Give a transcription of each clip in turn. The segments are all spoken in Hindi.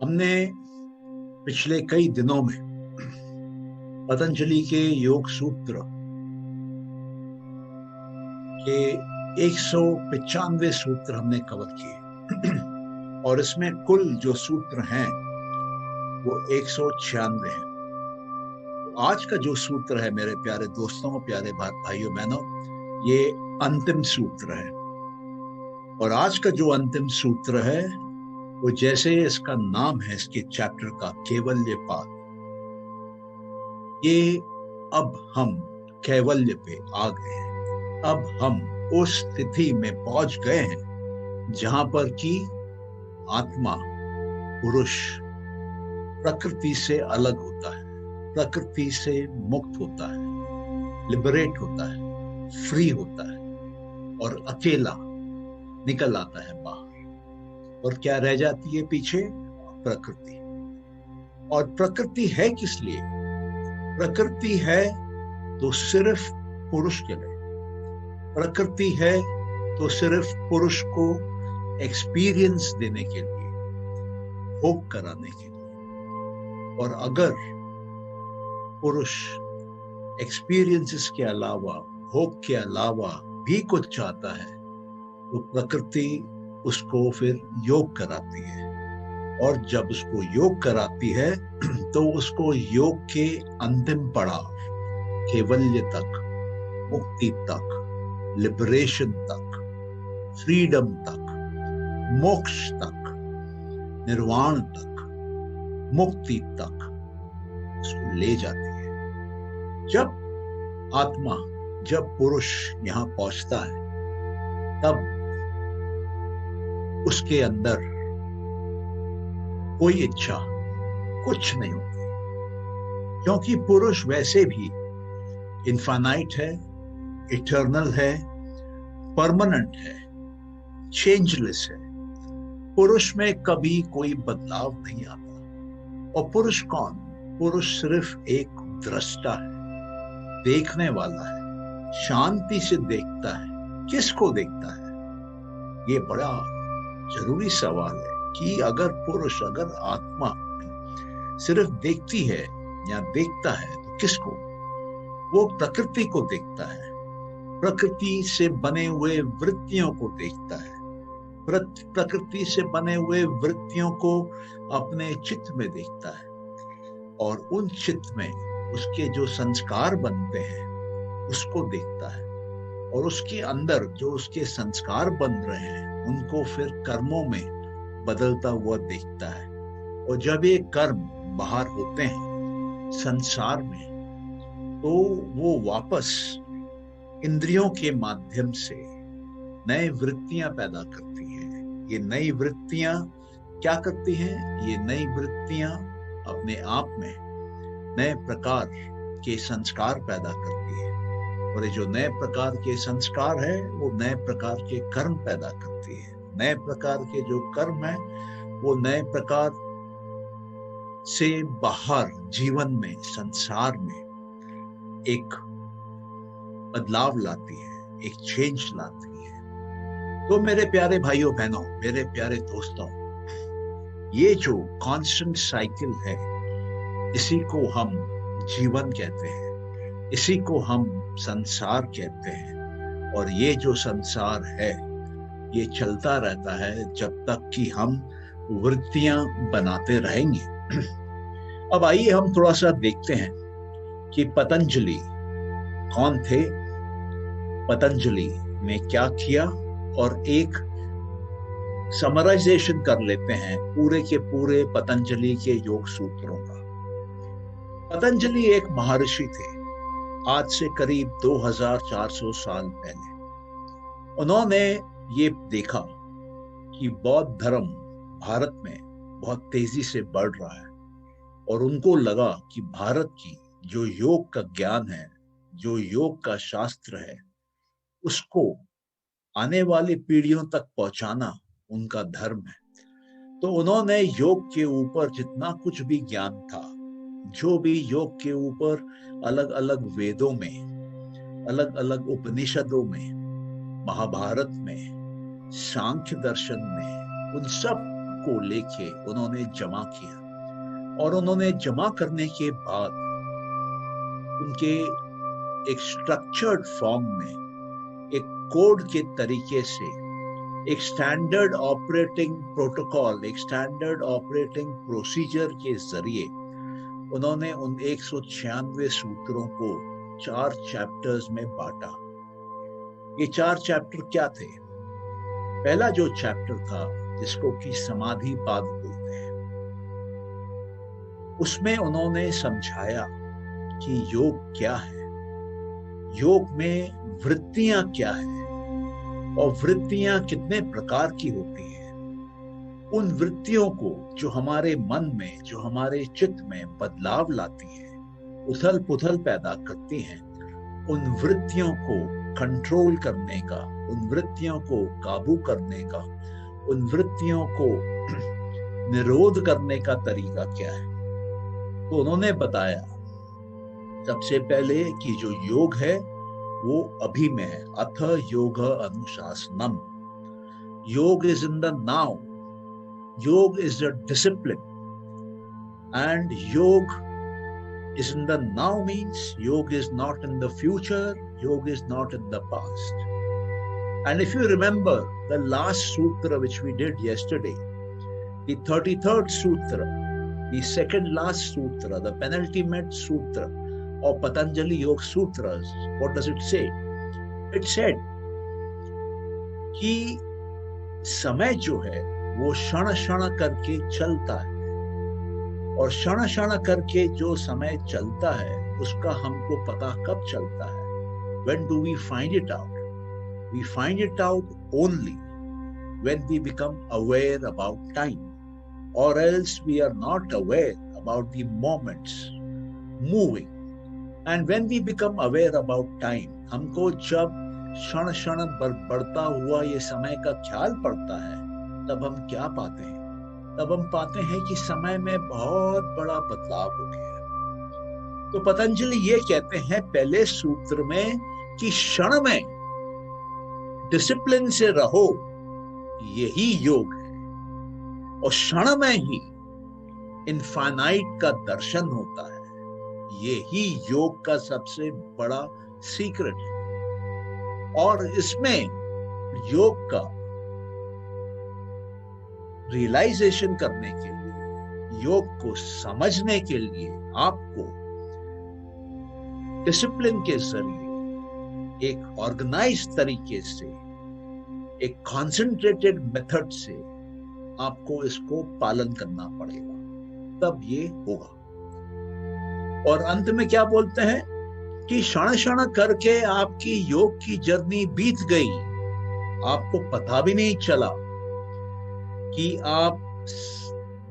हमने पिछले कई दिनों में पतंजलि के योग सूत्र के 195 सूत्र हमने कवर किए और इसमें कुल जो सूत्र हैं वो 196 हैं। आज का जो सूत्र है मेरे प्यारे दोस्तों, प्यारे भाइयों बहनों, ये अंतिम सूत्र है। और आज का जो अंतिम सूत्र है वो जैसे इसका नाम है इसके चैप्टर का, कैवल्यपाद। ये अब हम कैवल्य पे आ गए हैं। अब हम उस स्थिति में पहुंच गए हैं जहां पर कि आत्मा, पुरुष प्रकृति से अलग होता है, प्रकृति से मुक्त होता है, लिबरेट होता है, फ्री होता है और अकेला निकल आता है बाहर। और क्या रह जाती है पीछे? प्रकृति। और प्रकृति है किस लिए? प्रकृति है तो सिर्फ पुरुष के लिए। प्रकृति है तो सिर्फ पुरुष को एक्सपीरियंस देने के लिए, भोग कराने के लिए। और अगर पुरुष एक्सपीरियंसेस के अलावा, भोग के अलावा भी कुछ चाहता है तो प्रकृति उसको फिर योग कराती है। और जब उसको योग कराती है तो उसको योग के अंतिम पड़ाव, कैवल्य तक, मुक्ति तक, लिबरेशन तक, फ्रीडम तक, मोक्ष तक, निर्वाण तक, मुक्ति तक उसको ले जाती है। जब आत्मा, जब पुरुष यहां पहुंचता है तब उसके अंदर कोई इच्छा कुछ नहीं होती, क्योंकि पुरुष वैसे भी इनफाइनाइट है, इटर्नल है, परमानेंट है, चेंजलेस है। पुरुष में कभी कोई बदलाव नहीं आता। और पुरुष कौन? पुरुष सिर्फ एक दृष्टा है, देखने वाला है, शांति से देखता है। किसको देखता है? ये बड़ा जरूरी सवाल है कि अगर पुरुष, अगर आत्मा सिर्फ देखती है या देखता है तो किसको? वो प्रकृति को देखता है, प्रकृति से बने हुए वृत्तियों को देखता है, प्रकृति से बने हुए वृत्तियों को अपने चित्त में देखता है। और उन चित्त में उसके जो संस्कार बनते हैं उसको देखता है। और उसके अंदर जो उसके संस्कार बन रहे हैं उनको फिर कर्मों में बदलता हुआ देखता है। और जब ये कर्म बाहर होते हैं संसार में तो वो वापस इंद्रियों के माध्यम से नए वृत्तियां पैदा करती हैं। ये नई वृत्तियां क्या करती हैं? ये नई वृत्तियां अपने आप में नए प्रकार के संस्कार पैदा करती है। और ये जो नए प्रकार के संस्कार है वो नए प्रकार के कर्म पैदा करती है। नए प्रकार के जो कर्म है वो नए प्रकार से बाहर जीवन में, संसार में एक बदलाव लाती है, एक चेंज लाती है। तो मेरे प्यारे भाइयों बहनों, मेरे प्यारे दोस्तों, ये जो कांस्टेंट साइकिल है इसी को हम जीवन कहते हैं, इसी को हम संसार कहते हैं। और ये जो संसार है ये चलता रहता है जब तक कि हम वृत्तियां बनाते रहेंगे। अब आइए हम थोड़ा सा देखते हैं कि पतंजलि कौन थे, पतंजलि ने क्या किया, और एक समराइजेशन कर लेते हैं पूरे के पूरे पतंजलि के योग सूत्रों का। पतंजलि एक महर्षि थे, आज से करीब 2400 साल पहले। उन्होंने ये देखा कि बौद्ध धर्म भारत में बहुत तेजी से बढ़ रहा है और उनको लगा कि भारत की जो योग का ज्ञान है, जो योग का शास्त्र है, उसको आने वाली पीढ़ियों तक पहुंचाना उनका धर्म है। तो उन्होंने योग के ऊपर जितना कुछ भी ज्ञान था, जो भी योग के ऊपर अलग अलग वेदों में, अलग अलग उपनिषदों में, महाभारत में, सांख्य दर्शन में, उन सब को लेके उन्होंने जमा किया, और उन्होंने जमा करने के बाद उनके एक स्ट्रक्चर्ड फॉर्म में, एक कोड के तरीके से, एक स्टैंडर्ड ऑपरेटिंग प्रोटोकॉल, एक स्टैंडर्ड ऑपरेटिंग प्रोसीजर के जरिए उन्होंने उन 196 सूत्रों को 4 चैप्टर्स में बांटा। ये 4 चैप्टर क्या थे? पहला जो चैप्टर था, जिसको कि समाधि पाद बोलते हैं, उसमें उन्होंने समझाया कि योग क्या है, योग में वृत्तियां क्या है, और वृत्तियां कितने प्रकार की होती हैं। उन वृत्तियों को जो हमारे मन में, जो हमारे चित्त में बदलाव लाती हैं, उथल पुथल पैदा करती हैं, उन वृत्तियों को कंट्रोल करने का, उन वृत्तियों को काबू करने का, उन वृत्तियों को निरोध करने का तरीका क्या है। तो उन्होंने बताया सबसे पहले कि जो योग है वो अभी में है। अथ योग अनुशासनम, योग इज इन द नाउ, योग इज द डिसिप्लिन, एंड योग is in the now means yoga is not in the future, yoga is not in the past. And if you remember the last sutra which we did yesterday, the 33rd sutra, the second last sutra, the penultimate sutra of Patanjali Yoga Sutras, what does it say? It said कि समय जो है वो क्षण क्षण करके चलता है, और क्षण क्षण करके जो समय चलता है उसका हमको पता कब चलता है? When do we find it out? We find it out only when we become aware about time, or else we are not aware about the moments moving. And when we become aware about time, हमको जब क्षण क्षण बढ़ता हुआ ये समय का ख्याल पड़ता है, तब हम क्या पाते हैं? तब हम पाते हैं कि समय में बहुत बड़ा बदलाव हो गया। तो पतंजलि ये कहते हैं पहले सूत्र में कि क्षण में डिसिप्लिन से रहो, यही योग है, और क्षण में ही इनफाइनाइट का दर्शन होता है, यही योग का सबसे बड़ा सीक्रेट है। और इसमें योग का रियलाइजेशन करने के लिए, योग को समझने के लिए आपको डिसिप्लिन के जरिए, एक ऑर्गेनाइज तरीके से, एक कॉन्सेंट्रेटेड मेथड से आपको इसको पालन करना पड़ेगा, तब ये होगा। और अंत में क्या बोलते हैं कि क्षण क्षण करके आपकी योग की जर्नी बीत गई, आपको पता भी नहीं चला कि आप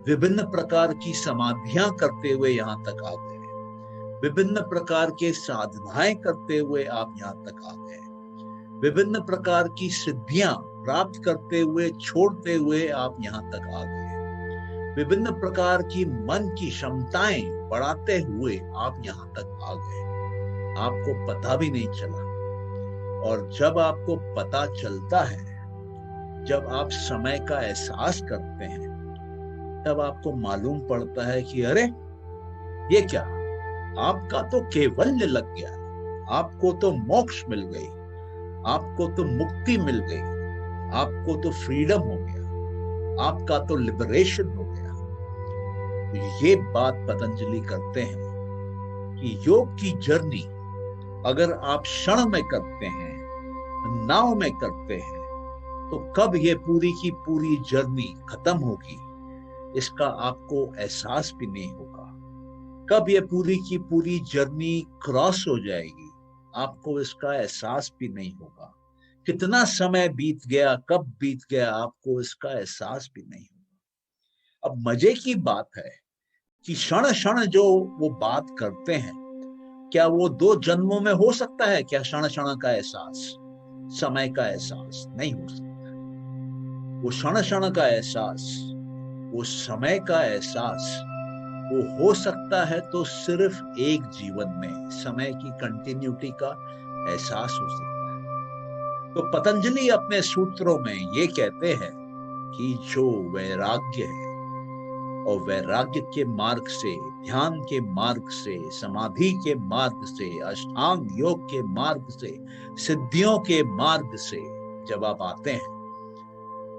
विभिन्न प्रकार की समाधियां करते हुए यहां तक आ गए, विभिन्न प्रकार के साधनाएं करते हुए आप यहां तक आ गए, विभिन्न प्रकार की सिद्धियां प्राप्त करते हुए, छोड़ते हुए आप यहां तक आ गए, विभिन्न प्रकार की मन की क्षमताएं बढ़ाते हुए आप यहां तक आ गए, आपको पता भी नहीं चला। और जब आपको पता चलता है, जब आप समय का एहसास करते हैं, तब आपको मालूम पड़ता है कि अरे ये क्या, आपका तो कैवल्य लग गया, आपको तो मोक्ष मिल गई, आपको तो मुक्ति मिल गई, आपको तो फ्रीडम हो गया, आपका तो लिबरेशन हो गया। तो ये बात पतंजलि करते हैं कि योग की जर्नी अगर आप क्षण में करते हैं, नाव में करते हैं, तो कब ये पूरी की पूरी जर्नी खत्म होगी इसका आपको एहसास भी नहीं होगा। कब ये पूरी की पूरी जर्नी क्रॉस हो जाएगी, आपको इसका एहसास भी नहीं होगा। कितना समय बीत गया, कब बीत गया, आपको इसका एहसास भी नहीं होगा। अब मजे की बात है कि क्षण क्षण जो वो बात करते हैं, क्या वो 2 जन्मों में हो सकता है क्या? क्षण क्षण का एहसास, समय का एहसास नहीं हो सकता। वो क्षण क्षण का एहसास, वो समय का एहसास, वो हो सकता है तो सिर्फ एक जीवन में, समय की कंटिन्यूटी का एहसास हो सकता है। तो पतंजलि अपने सूत्रों में ये कहते हैं कि जो वैराग्य है, और वैराग्य के मार्ग से, ध्यान के मार्ग से, समाधि के मार्ग से, अष्टांग योग के मार्ग से, सिद्धियों के मार्ग से जब आप आते हैं,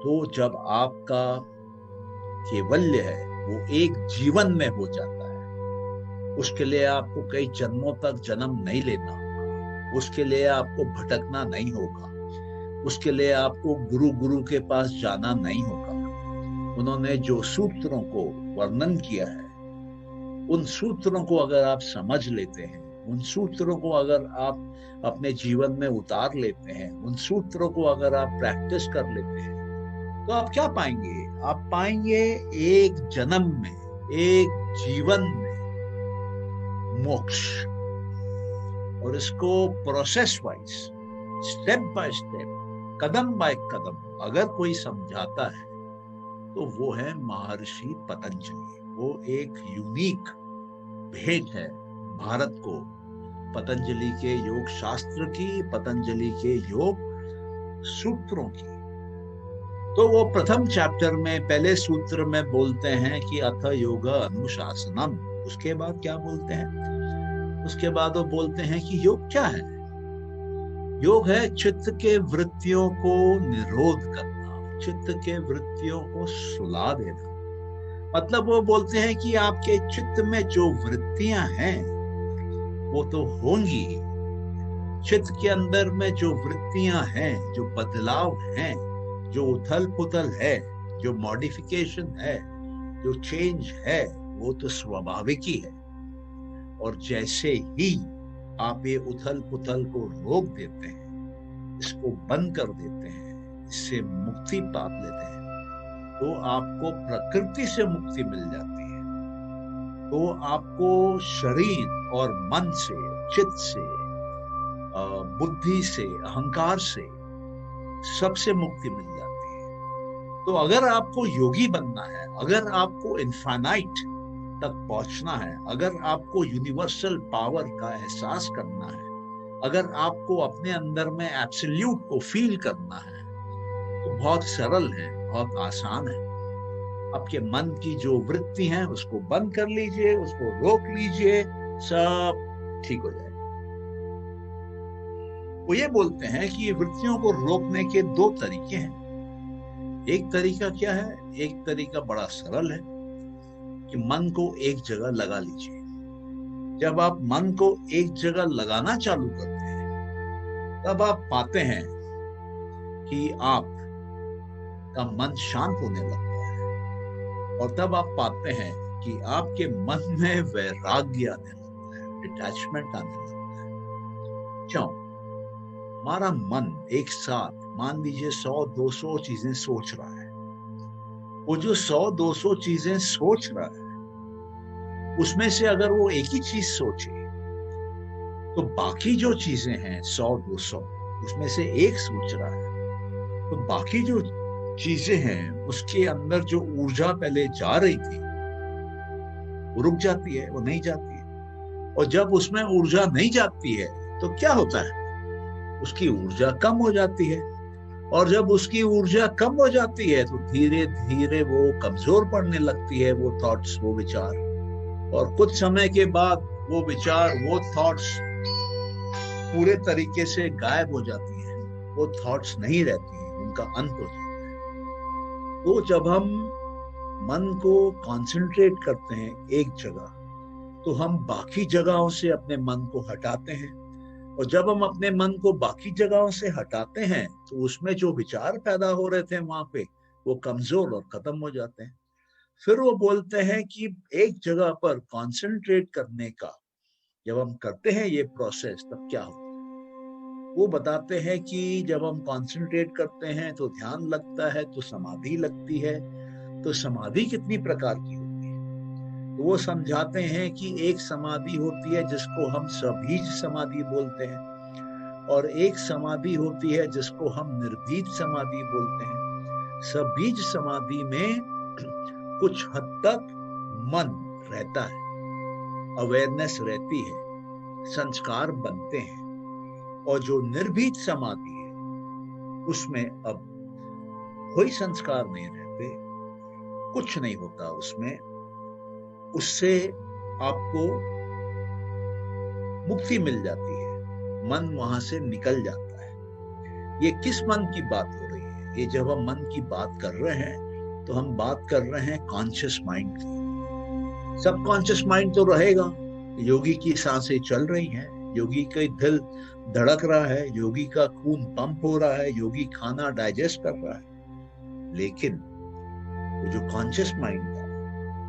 तो जब आपका कैवल्य है वो एक जीवन में हो जाता है। उसके लिए आपको कई जन्मों तक जन्म नहीं लेना होगा, उसके लिए आपको भटकना नहीं होगा, उसके लिए आपको गुरु के पास जाना नहीं होगा। उन्होंने जो सूत्रों को वर्णन किया है, उन सूत्रों को अगर आप समझ लेते हैं, उन सूत्रों को अगर आप अपने जीवन में उतार लेते हैं, उन सूत्रों को अगर आप प्रैक्टिस कर लेते हैं, तो आप क्या पाएंगे? आप पाएंगे एक जन्म में, एक जीवन में मोक्ष। और इसको process wise, step by step, कदम बाय कदम अगर कोई समझाता है तो वो है महर्षि पतंजलि। वो एक यूनिक भेंट है भारत को पतंजलि के योग शास्त्र की, पतंजलि के योग सूत्रों की। तो वो प्रथम चैप्टर में पहले सूत्र में बोलते हैं कि अथ योग अनुशासनम। उसके बाद क्या बोलते हैं? उसके बाद वो बोलते हैं कि योग क्या है? योग है चित्त के वृत्तियों को निरोध करना, चित्त के वृत्तियों को सुला देना। मतलब वो बोलते हैं कि आपके चित्त में जो वृत्तियां हैं वो तो होंगी, चित्त के अंदर में जो वृत्तियां हैं, जो बदलाव हैं, जो उथल पुथल है, जो मॉडिफिकेशन है, जो चेंज है, वो तो स्वाभाविक ही है। और जैसे ही आप ये उथल पुथल को रोक देते हैं, इसको बंद कर देते हैं, इससे मुक्ति पाप लेते हैं, तो आपको प्रकृति से मुक्ति मिल जाती है। तो आपको शरीर और मन से, चित्त से, बुद्धि से, अहंकार से, सबसे मुक्ति मिल जाती है। तो अगर आपको योगी बनना है, अगर आपको इनफाइनाइट तक पहुंचना है, अगर आपको यूनिवर्सल पावर का एहसास करना है, अगर आपको अपने अंदर में एब्सोल्यूट को फील करना है, तो बहुत सरल है, बहुत आसान है। आपके मन की जो वृत्ति है उसको बंद कर लीजिए, उसको रोक लीजिए, सब ठीक हो जाएगा। वो ये बोलते हैं कि ये वृत्तियों को रोकने के दो तरीके हैं। एक तरीका क्या है? एक तरीका बड़ा सरल है कि मन को एक जगह लगा लीजिए। जब आप मन को एक जगह लगाना चालू करते हैं, तब आप पाते हैं कि आप का मन शांत होने लगता है। और तब आप पाते हैं कि आपके मन में वैराग्य आने लगता है, डिटैचमेंट आने लगता है। क्यों? हमारा मन एक साथ मान लीजिए 100-200 चीजें सोच रहा है। वो जो 100-200 चीजें सोच रहा है, उसमें से अगर वो एक ही चीज सोचे, तो बाकी जो चीजें हैं 100-200, उसमें से एक सोच रहा है, तो बाकी जो चीजें हैं उसके अंदर जो ऊर्जा पहले जा रही थी वो रुक जाती है, वो नहीं जाती है। और जब उसमें ऊर्जा नहीं जाती है तो क्या होता है? उसकी ऊर्जा कम हो जाती है। और जब उसकी ऊर्जा कम हो जाती है तो धीरे धीरे वो कमजोर पड़ने लगती है, वो थॉट्स, वो विचार। और कुछ समय के बाद वो विचार, वो थॉट्स पूरे तरीके से गायब हो जाती हैं। वो थॉट्स नहीं रहती हैं, उनका अंत हो जाता है। तो जब हम मन को कंसंट्रेट करते हैं एक जगह, तो हम बाकी जगहों से अपने मन को हटाते हैं। और जब हम अपने मन को बाकी जगहों से हटाते हैं तो उसमें जो विचार पैदा हो रहे थे वहां पे, वो कमजोर और खत्म हो जाते हैं। फिर वो बोलते हैं कि एक जगह पर कंसंट्रेट करने का जब हम करते हैं ये प्रोसेस, तब क्या होता है? वो बताते हैं कि जब हम कंसंट्रेट करते हैं तो ध्यान लगता है, तो समाधि लगती है। तो समाधि कितनी प्रकार की होती है? तो वो समझाते हैं कि एक समाधि होती है जिसको हम सबीज समाधि बोलते हैं, और एक समाधि होती है जिसको हम निर्भीज समाधि बोलते हैं। सबीज समाधि में कुछ हद तक मन रहता है, अवेयरनेस रहती है, संस्कार बनते हैं। और जो निर्भीज समाधि है उसमें अब कोई संस्कार नहीं रहते, कुछ नहीं होता उसमें, उससे आपको मुक्ति मिल जाती है, मन वहां से निकल जाता है। ये किस मन की बात हो रही है? ये जब हम मन की बात कर रहे हैं तो हम बात कर रहे हैं कॉन्शियस माइंड की। सबकॉन्शियस माइंड तो रहेगा, योगी की सांसें चल रही हैं, योगी का दिल धड़क रहा है, योगी का खून पंप हो रहा है, योगी खाना डाइजेस्ट कर रहा है, लेकिन वो जो कॉन्शियस माइंड था,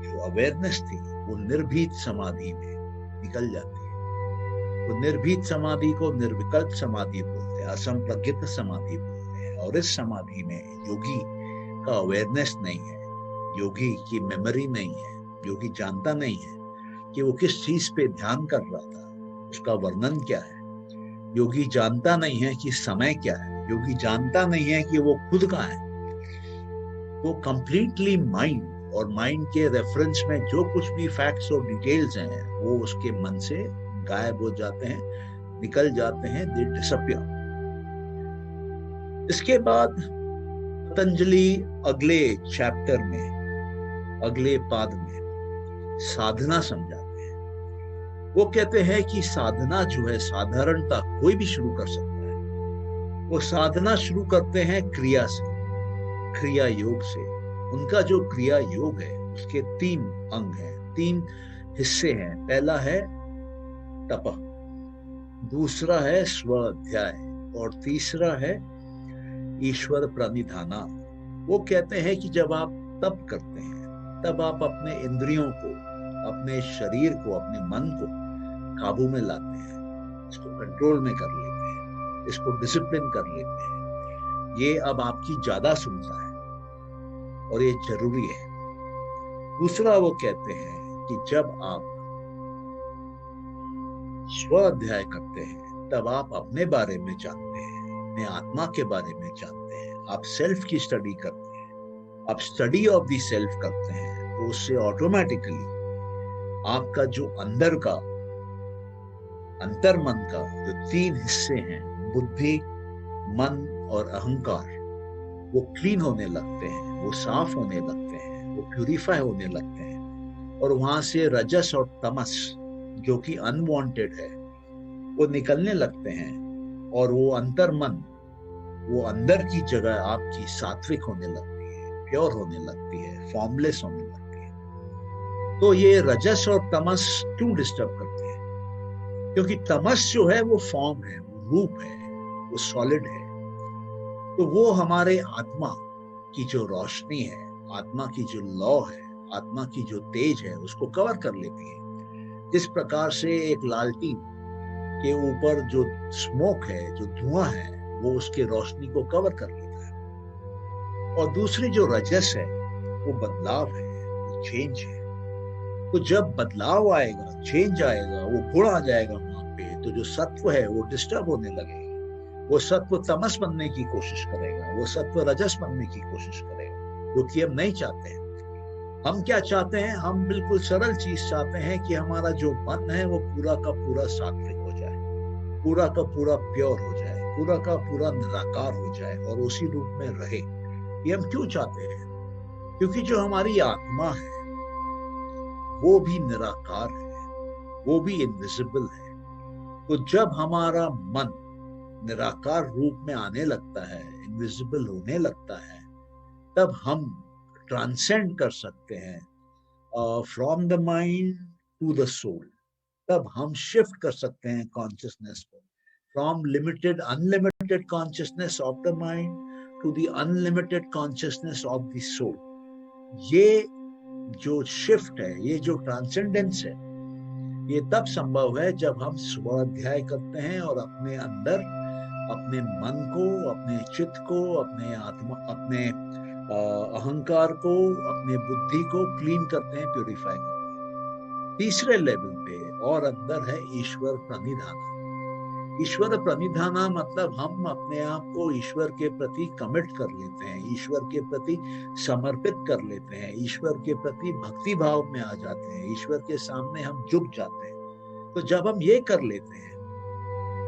जो अवेयरनेस थी, वो निर्भीत समाधि में निकल जाती है। तो निर्भीत समाधि को निर्विकल्प समाधि बोलते हैं, असंप्रज्ञित समाधि बोलते हैं। और इस समाधि में योगी का अवेयरनेस नहीं है, योगी की मेमोरी नहीं है, योगी जानता नहीं है कि वो किस चीज पे ध्यान कर रहा था, उसका वर्णन क्या है। योगी जानता नहीं है कि समय क्या है, योगी जानता नहीं है कि वो खुद का है। वो कंप्लीटली माइंड, और माइंड के रेफरेंस में जो कुछ भी फैक्ट्स और डिटेल्स हैं वो उसके मन से गायब हो जाते हैं, निकल जाते हैं, दे डिसअपियर। इसके बाद पतंजलि अगले चैप्टर में, अगले पाद में साधना समझाते हैं। वो कहते हैं कि साधना जो है साधारणता कोई भी शुरू कर सकता है। वो साधना शुरू करते हैं क्रिया से, क्रिया योग से। उनका जो क्रिया योग है उसके 3 अंग हैं, 3 हिस्से हैं। पहला है तप, दूसरा है स्वाध्याय, और तीसरा है ईश्वर प्रणिधाना। वो कहते हैं कि जब आप तप करते हैं तब आप अपने इंद्रियों को, अपने शरीर को, अपने मन को काबू में लाते हैं, इसको कंट्रोल में कर लेते हैं, इसको डिसिप्लिन कर लेते हैं। ये अब आपकी ज्यादा सुनता है और ये जरूरी है। दूसरा वो कहते हैं कि जब आप स्वाध्याय करते हैं तब आप अपने बारे में जानते हैं, अपने आत्मा के बारे में जानते हैं, आप सेल्फ की स्टडी करते हैं, आप स्टडी ऑफ द सेल्फ करते हैं, तो उससे ऑटोमेटिकली आपका जो अंदर का, अंतर मन का जो 3 हिस्से हैं, बुद्धि, मन और अहंकार, वो क्लीन होने लगते हैं, वो साफ होने लगते हैं, वो प्यूरिफाई होने लगते हैं। और वहां से रजस और तमस जो कि अनवांटेड है वो निकलने लगते हैं, और वो अंतर मन, वो अंदर की जगह आपकी सात्विक होने लगती है, प्योर होने लगती है, फॉर्मलेस होने लगती है। तो ये रजस और तमस क्यों डिस्टर्ब करते हैं? क्योंकि तमस जो है वो फॉर्म है, वो रूप है, वो सॉलिड है। तो वो हमारे आत्मा की जो रोशनी है, आत्मा की जो लौ है, आत्मा की जो तेज है, उसको कवर कर लेती है। जिस प्रकार से एक लालटेन के ऊपर जो स्मोक है, जो धुआं है, वो उसके रोशनी को कवर कर लेता है। और दूसरी जो रजस है वो बदलाव है, वो चेंज है। तो जब बदलाव आएगा, चेंज आएगा, वो गुण आ जाएगा वहां पे, तो जो सत्व है वो डिस्टर्ब होने लगेगा। वो सत्व तमस बनने की कोशिश करेगा, वो सत्व रजस बनने की कोशिश करेगा, जो कि हम नहीं चाहते हैं। हम क्या चाहते हैं? हम बिल्कुल सरल चीज चाहते हैं कि हमारा जो मन है वो पूरा का पूरा सात्विक हो जाए, पूरा का पूरा प्योर हो जाए, पूरा का पूरा निराकार हो जाए और उसी रूप में रहे। ये हम क्यों चाहते हैं? क्योंकि जो हमारी आत्मा है वो भी निराकार है, वो भी इनविजिबल है। तो जब हमारा मन निराकार रूप में आने लगता है, इनविजिबल होने लगता है, तब हम ट्रांसेंड कर सकते हैं from the mind to the soul. तब हम शिफ्ट कर सकते हैं कॉन्शियसनेस को from limited unlimited consciousness of the mind to the unlimited consciousness of the soul. ये जो शिफ्ट है, ये जो ट्रांसेंडेंस है, ये तब संभव है जब हम स्वाध्याय करते हैं और अपने अंदर, अपने मन को, अपने चित्त को, अपने आत्मा, अपने अहंकार को, अपने बुद्धि को क्लीन करते हैं, प्यूरिफाई करते हैं। तीसरे लेवल पे और अंदर है ईश्वर प्रणिधाना। ईश्वर प्रणिधाना मतलब हम अपने आप को ईश्वर के प्रति कमिट कर लेते हैं, ईश्वर के प्रति समर्पित कर लेते हैं, ईश्वर के प्रति भक्ति भाव में आ जाते हैं, ईश्वर के सामने हम झुक जाते हैं। तो जब हम ये कर लेते हैं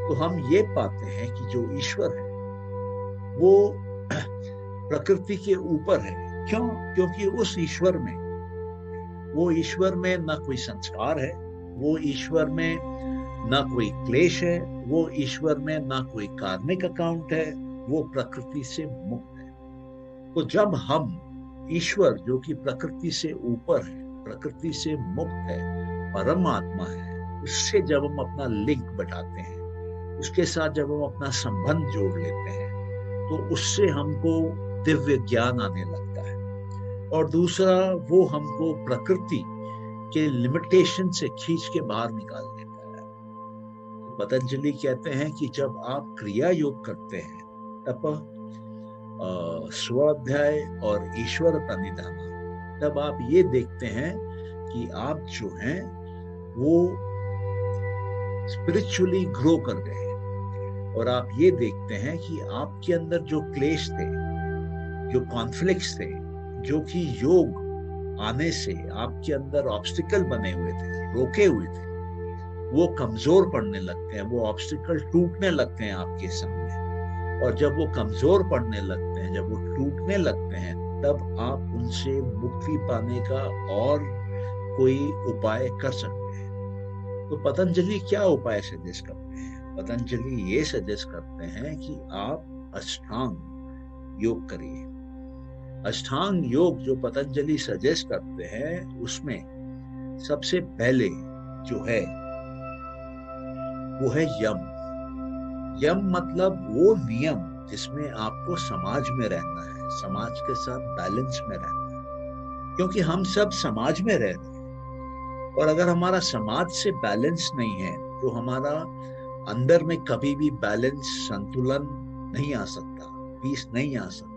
तो हम ये पाते हैं कि जो ईश्वर है वो प्रकृति के ऊपर है। क्यों? क्योंकि उस ईश्वर में, वो ईश्वर में ना कोई संस्कार है, वो ईश्वर में ना कोई क्लेश है, वो ईश्वर में ना कोई कार्मिक अकाउंट है, वो प्रकृति से मुक्त है। तो जब हम ईश्वर जो कि प्रकृति से ऊपर है, प्रकृति से मुक्त है, परमात्मा है, उससे जब हम अपना लिंक बैठाते हैं, उसके साथ जब हम अपना संबंध जोड़ लेते हैं, तो उससे हमको दिव्य ज्ञान आने लगता है। और दूसरा, वो हमको प्रकृति के लिमिटेशन से खींच के बाहर निकाल देता है। तो पतंजलि कहते हैं कि जब आप क्रिया योग करते हैं, तप, स्वाध्याय और ईश्वर प्रणिधान, तब आप ये देखते हैं कि आप जो हैं वो स्पिरिचुअली ग्रो कर गए हैं। और आप ये देखते हैं कि आपके अंदर जो क्लेश थे, जो कॉन्फ्लिक्ट्स थे, जो कि योग आने से आपके अंदर ऑब्स्टिकल बने हुए थे, रोके हुए थे, वो कमजोर पड़ने लगते हैं, वो ऑब्स्टिकल टूटने लगते हैं आपके सामने। और जब वो कमजोर पड़ने लगते हैं, जब वो टूटने लगते हैं, तब आप उनसे मुक्ति पाने का और कोई उपाय कर सकते हैं। तो पतंजलि क्या उपाय सजेस्ट करते हैं? पतंजलि ये सजेस्ट करते हैं कि आप अष्टांग योग करिए। अष्टांग योग जो पतंजलि सजेस्ट करते हैं, उसमें सबसे पहले जो है वो है यम। यम मतलब वो नियम जिसमें आपको समाज में रहना है, समाज के साथ बैलेंस में रहना है। क्योंकि हम सब समाज में रह रहे हैं, और अगर हमारा समाज से बैलेंस नहीं है, तो हमारा अंदर में कभी भी बैलेंस, संतुलन नहीं आ सकता, पीस नहीं आ सकता।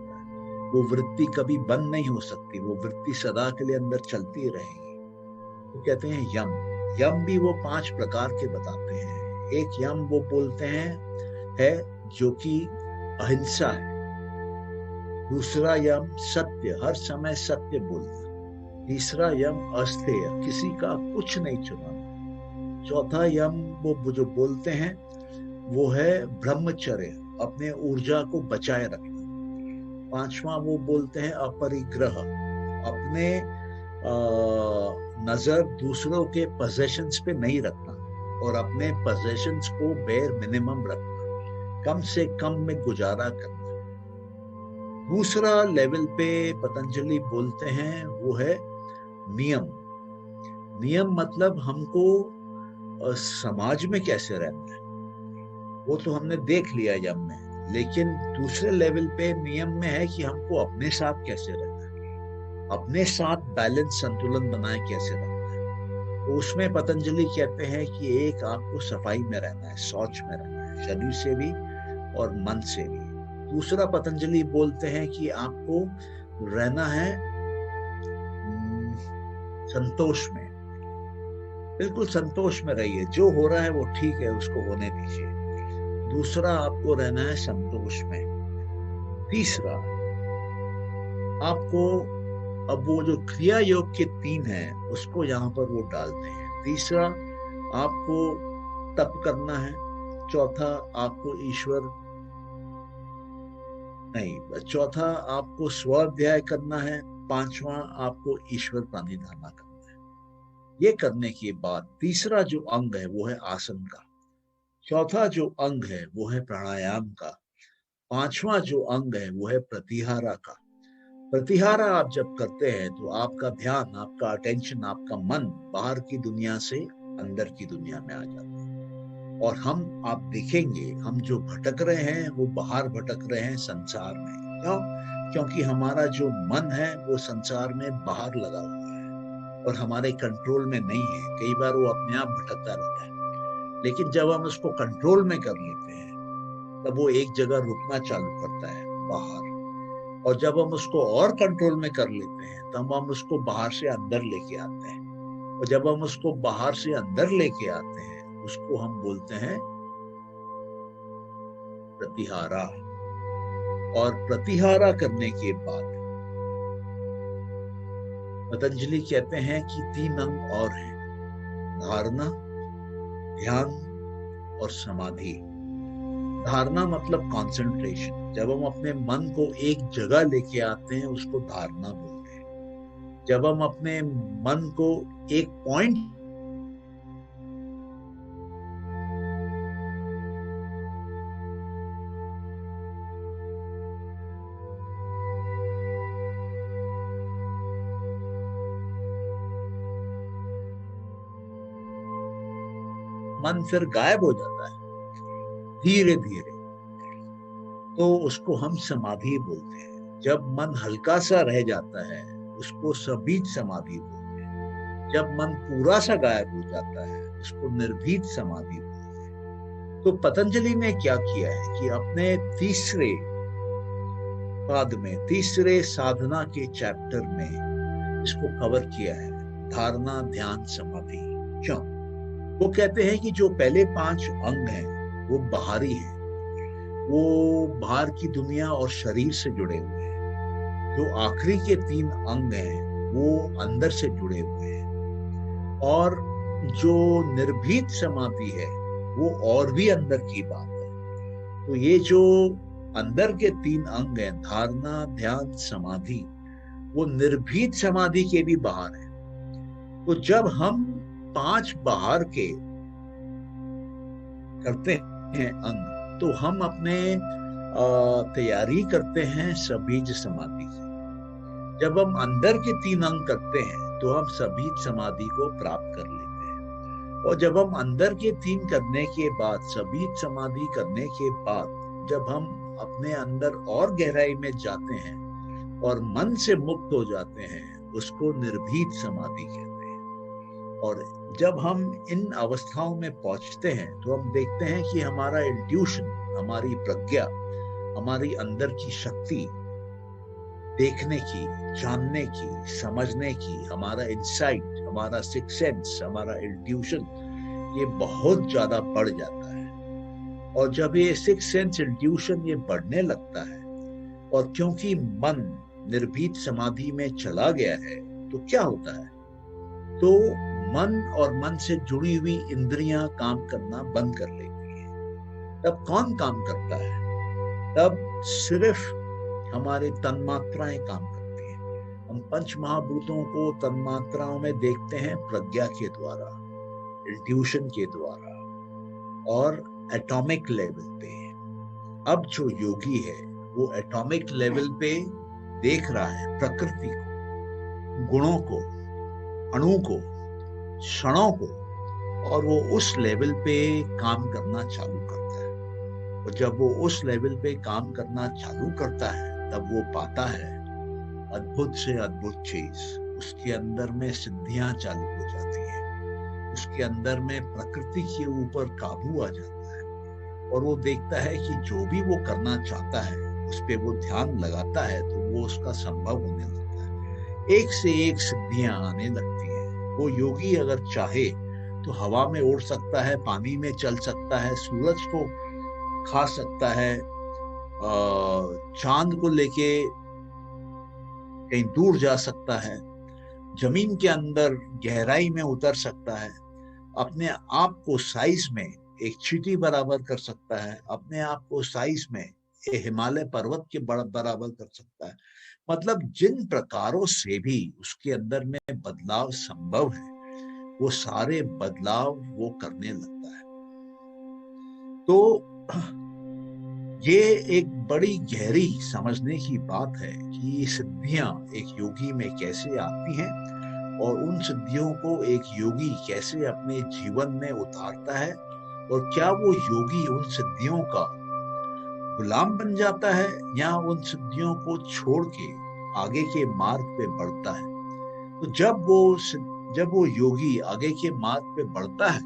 वो वृत्ति कभी बंद नहीं हो सकती, वो वृत्ति सदा के लिए अंदर चलती रहेगी। तो कहते हैं यम। यम भी वो 5 प्रकार के बताते हैं। एक यम वो बोलते हैं है जो कि अहिंसा है। दूसरा यम सत्य, हर समय सत्य बोलना। तीसरा यम अस्तेय, किसी का कुछ नहीं चुराना। चौथा यम वो जो बोलते हैं वो है ब्रह्मचर्य, अपने ऊर्जा को बचाए रखना। पांचवा वो बोलते हैं अपरिग्रह, अपने नजर दूसरों के पोजेशंस पे नहीं रखना, और अपने पोजेशंस को बेयर मिनिमम रखना, कम से कम में गुजारा करना। दूसरा लेवल पे पतंजलि बोलते हैं वो है नियम। नियम मतलब हमको समाज में कैसे रहना है, वो तो हमने देख लिया यम में। लेकिन दूसरे लेवल पे नियम में है कि हमको अपने साथ कैसे रहना है, अपने साथ बैलेंस, संतुलन बनाए कैसे रखना है। तो उसमें पतंजलि कहते हैं कि एक, आपको सफाई में रहना है, शौच में रहना है, शरीर से भी और मन से भी। दूसरा पतंजलि बोलते हैं कि आपको रहना है संतोष में, बिल्कुल संतोष में रहिए, जो हो रहा है वो ठीक है, उसको होने दीजिए। दूसरा, आपको रहना है संतोष में। तीसरा, आपको, अब वो जो क्रिया योग के 3 हैं उसको यहाँ पर वो डालते हैं। तीसरा, आपको तप करना है। चौथा, आपको ईश्वर नहीं, चौथा आपको स्वाध्याय करना है। पांचवा, आपको ईश्वर प्रणिधान करना है। ये करने के बाद तीसरा जो अंग है वो है आसन का, चौथा जो अंग है वो है प्राणायाम का, पांचवा जो अंग है वो है प्रतिहारा का। प्रतिहारा आप जब करते हैं तो आपका ध्यान, आपका अटेंशन, आपका मन बाहर की दुनिया से अंदर की दुनिया में आ जाता है। और आप देखेंगे, हम जो भटक रहे हैं वो बाहर भटक रहे हैं संसार में। क्यों? क्योंकि हमारा जो मन है वो संसार में बाहर लगा हुआ है और हमारे कंट्रोल में नहीं है। कई बार वो अपने आप भटकता रहता है, लेकिन जब हम उसको कंट्रोल में कर लेते हैं तब वो एक जगह रुकना चालू करता है, बाहर। और जब हम उसको और कंट्रोल में कर लेते हैं तब हम उसको बाहर से अंदर लेके आते हैं। और जब हम उसको बाहर से अंदर लेके आते हैं उसको हम बोलते हैं प्रतिहारा। और प्रतिहारा करने के बाद पतंजलि कहते हैं कि 3 अंग और हैं, धारणा, ध्यान और समाधि। धारणा मतलब कंसंट्रेशन। जब हम अपने मन को एक जगह लेके आते हैं उसको धारणा बोलते हैं। जब हम अपने मन को एक पॉइंट मन फिर गायब हो जाता है धीरे धीरे, तो उसको हम समाधि बोलते हैं। जब मन हल्का सा रह जाता है उसको सबीज समाधि बोलते हैं। जब मन पूरा सा गायब हो जाता है उसको निर्भीत समाधि बोलते हैं। तो पतंजलि ने क्या किया है कि अपने तीसरे पाद में, तीसरे साधना के चैप्टर में इसको कवर किया है, धारणा ध्यान समाधि। क्यों? वो कहते हैं कि जो पहले 5 अंग हैं वो बाहरी हैं, वो बाहर की दुनिया और शरीर से जुड़े हुए हैं। जो आखिरी के 3 अंग हैं वो अंदर से जुड़े हुए हैं। और जो निर्भीत समाधि है वो और भी अंदर की बात है। तो ये जो अंदर के 3 अंग हैं, धारणा ध्यान समाधि, वो निर्भीत समाधि के भी बाहर है। तो जब हम 5 बाहर के करते हैं अंग, तो हम अपने तैयारी करते हैं सबीज समाधि से। जब हम अंदर के 3 अंग करते हैं तो हम सबीज समाधि को प्राप्त कर लेते हैं। और जब हम अंदर के 3 करने के बाद, सबीज समाधि करने के बाद, जब हम अपने अंदर और गहराई में जाते हैं और मन से मुक्त हो जाते हैं, उसको निर्भीत समाधि कहते हैं। और जब हम इन अवस्थाओं में पहुंचते हैं तो हम देखते हैं कि हमारा इंट्यूशन, हमारी प्रज्ञा, हमारी अंदर की शक्ति, देखने की, जानने की, समझने की, हमारा इंसाइट, हमारा सिक्स सेंस, हमारा इंट्यूशन, ये बहुत ज्यादा बढ़ जाता है। और जब ये सिक्स सेंस इंट्यूशन ये बढ़ने लगता है, और क्योंकि मन निर्भीत समाधि में चला गया है, तो क्या होता है? तो मन और मन से जुड़ी हुई इंद्रियां काम करना बंद कर लेती हैं। तब कौन काम करता है? तब सिर्फ हमारे तन्मात्राएं काम करती हैं। हम 5 महाभूतों को तन्मात्राओं में देखते हैं प्रज्ञा के द्वारा, इंट्यूशन के द्वारा और एटॉमिक लेवल पे। अब जो योगी है वो एटॉमिक लेवल पे देख रहा है प्रकृति को, गुणों को, अणु को, क्षणों को, और वो उस लेवल पे काम करना चालू करता है। और जब वो उस लेवल पे काम करना चालू करता है तब वो पाता है अद्भुत से अद्भुत चीज। उसके अंदर में सिद्धियां चालू हो जाती हैं, उसके अंदर में प्रकृति के ऊपर काबू आ जाता है। और वो देखता है कि जो भी वो करना चाहता है उस पे वो ध्यान लगाता है तो वो उसका संभव होने लगता है। एक से एक सिद्धियां आने लगती हैं। वो योगी अगर चाहे तो हवा में उड़ सकता है, पानी में चल सकता है, सूरज को खा सकता है, चांद को लेके कहीं दूर जा सकता है, जमीन के अंदर गहराई में उतर सकता है, अपने आप को साइज में एक चींटी बराबर कर सकता है, अपने आप को साइज में एक हिमालय पर्वत के बराबर कर सकता है। मतलब जिन प्रकारों से भी उसके अंदर में बदलाव संभव है वो सारे बदलाव वो करने लगता है। तो ये एक बड़ी गहरी समझने की बात है कि ये सिद्धियां एक योगी में कैसे आती हैं और उन सिद्धियों को एक योगी कैसे अपने जीवन में उतारता है, और क्या वो योगी उन सिद्धियों का गुलाम बन जाता है या उन सिद्धियों को छोड़ के आगे के मार्ग पे बढ़ता है। तो जब वो योगी आगे के मार्ग पे बढ़ता है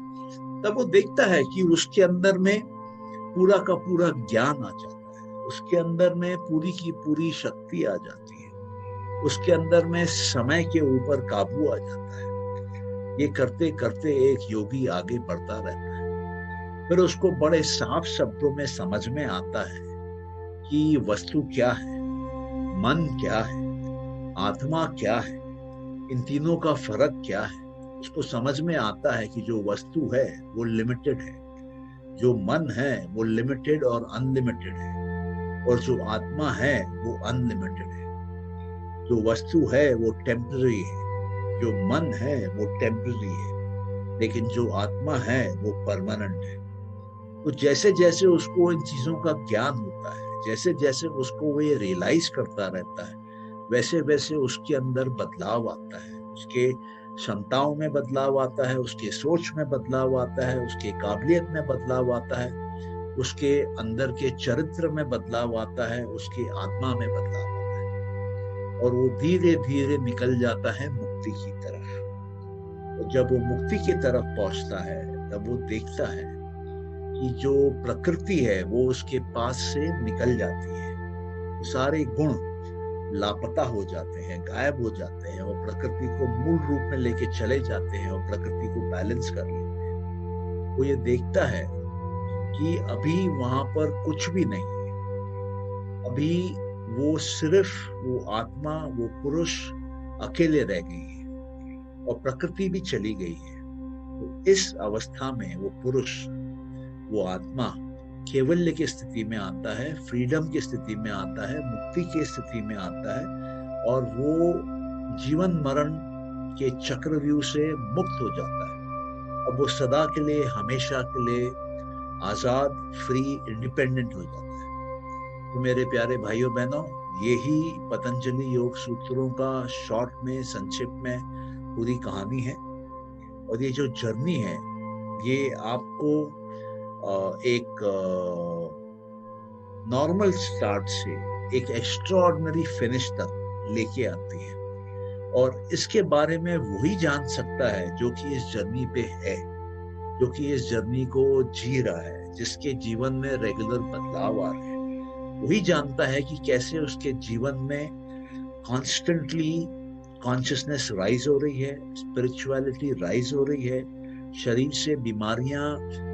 तब वो देखता है कि उसके अंदर में पूरा का पूरा ज्ञान आ जाता है, उसके अंदर में पूरी की पूरी शक्ति आ जाती है, उसके अंदर में समय के ऊपर काबू आ जाता है। ये करते करते एक योगी आगे बढ़ता रहता है। फिर उसको बड़े साफ शब्दों में समझ में आता है कि वस्तु क्या है, मन क्या है, आत्मा क्या है, इन तीनों का फर्क क्या है। उसको समझ में आता है कि जो वस्तु है वो लिमिटेड है, जो मन है वो लिमिटेड और अनलिमिटेड है, और जो आत्मा है वो अनलिमिटेड है। जो वस्तु है वो टेम्पररी है, जो मन है वो टेम्पररी है, लेकिन जो आत्मा है वो परमानेंट है। तो जैसे जैसे उसको इन चीजों का ज्ञान होता है, जैसे जैसे उसको वो ये रियलाइज करता रहता है, वैसे वैसे उसके अंदर बदलाव आता है, उसके क्षमताओं में बदलाव आता है, उसके सोच में बदलाव आता है, उसके काबिलियत में बदलाव आता है, उसके अंदर के चरित्र में बदलाव आता है, उसके आत्मा में बदलाव आता है, और वो धीरे धीरे निकल जाता है मुक्ति की तरफ। और जब वो मुक्ति की तरफ पहुंचता है, तब वो देखता है कि जो प्रकृति है वो उसके पास से निकल जाती है, वो सारे गुण लापता हो जाते हैं, गायब हो जाते हैं, और प्रकृति को मूल रूप में लेके चले जाते हैं और प्रकृति को बैलेंस कर लेते हैं। वो ये देखता है कि अभी वहां पर कुछ भी नहीं है, अभी वो सिर्फ वो आत्मा, वो पुरुष अकेले रह गई है और प्रकृति भी चली गई है। तो इस अवस्था में वो पुरुष, वो आत्मा केवल्य की स्थिति में आता है, फ्रीडम की स्थिति में आता है, मुक्ति की स्थिति में आता है, और वो जीवन मरण के चक्रव्यूह से मुक्त हो जाता है। अब वो सदा के लिए, हमेशा के लिए आजाद, फ्री, इंडिपेंडेंट हो जाता है। तो मेरे प्यारे भाइयों बहनों, यही पतंजलि योग सूत्रों का शॉर्ट में, संक्षिप्त में पूरी कहानी है। और ये जो जर्नी है, ये आपको एक नॉर्मल स्टार्ट से एक एक्स्ट्राऑर्डिनरी फिनिश तक लेके आती है। और इसके बारे में वही जान सकता है जो कि इस जर्नी पे है, जो कि इस जर्नी को जी रहा है, जिसके जीवन में रेगुलर बदलाव आ रहे हैं। वही जानता है कि कैसे उसके जीवन में कॉन्स्टेंटली कॉन्शियसनेस राइज हो रही है, स्पिरिचुअलिटी राइज हो रही है, शरीर से बीमारियां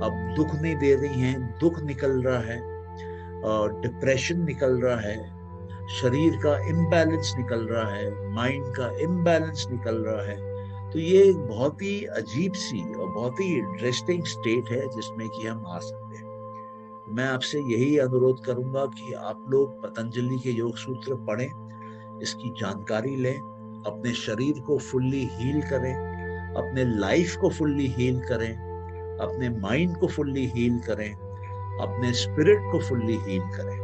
अब दुख नहीं दे रही हैं, दुख निकल रहा है, डिप्रेशन निकल रहा है, शरीर का इम्बैलेंस निकल रहा है, माइंड का इम्बैलेंस निकल रहा है। तो ये एक बहुत ही अजीब सी और बहुत ही इंटरेस्टिंग स्टेट है जिसमें कि हम आ सकते हैं। मैं आपसे यही अनुरोध करूंगा कि आप लोग पतंजलि के योग सूत्र पढ़ें, इसकी जानकारी लें, अपने शरीर को फुल्ली हील करें, अपने लाइफ को फुल्ली हील करें, अपने माइंड को फुल्ली हील करें, अपने स्पिरिट को फुल्ली हील करें,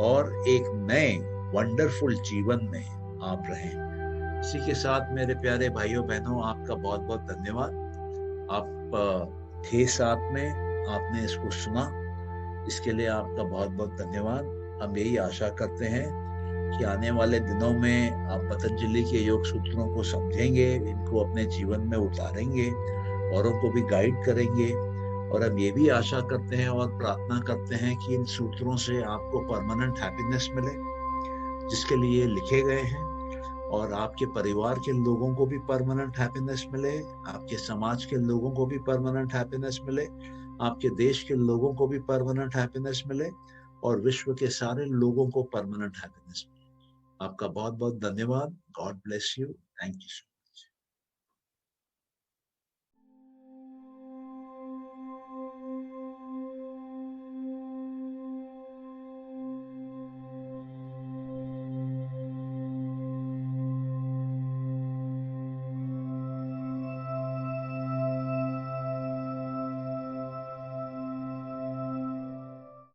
और एक नए वंडरफुल जीवन में आप रहें। इसी के साथ मेरे प्यारे भाइयों बहनों, आपका बहुत बहुत धन्यवाद। आप थे साथ में, आपने इसको सुना, इसके लिए आपका बहुत बहुत धन्यवाद। हम यही आशा करते हैं कि आने वाले दिनों में आप पतंजलि के योग सूत्रों को समझेंगे, इनको अपने जीवन में उतारेंगे, औरों को भी गाइड करेंगे। और हम ये भी आशा करते हैं और प्रार्थना करते हैं कि इन सूत्रों से आपको परमानेंट हैप्पीनेस मिले, जिसके लिए लिखे गए हैं, और आपके परिवार के लोगों को भी परमानेंट हैप्पीनेस मिले, आपके समाज के लोगों को भी परमानेंट हैप्पीनेस मिले, आपके देश के लोगों को भी परमानेंट हैप्पीनेस मिले, और विश्व के सारे लोगों को परमानेंट हैप्पीनेस मिले। आपका बहुत बहुत धन्यवाद। God bless you. Thank you.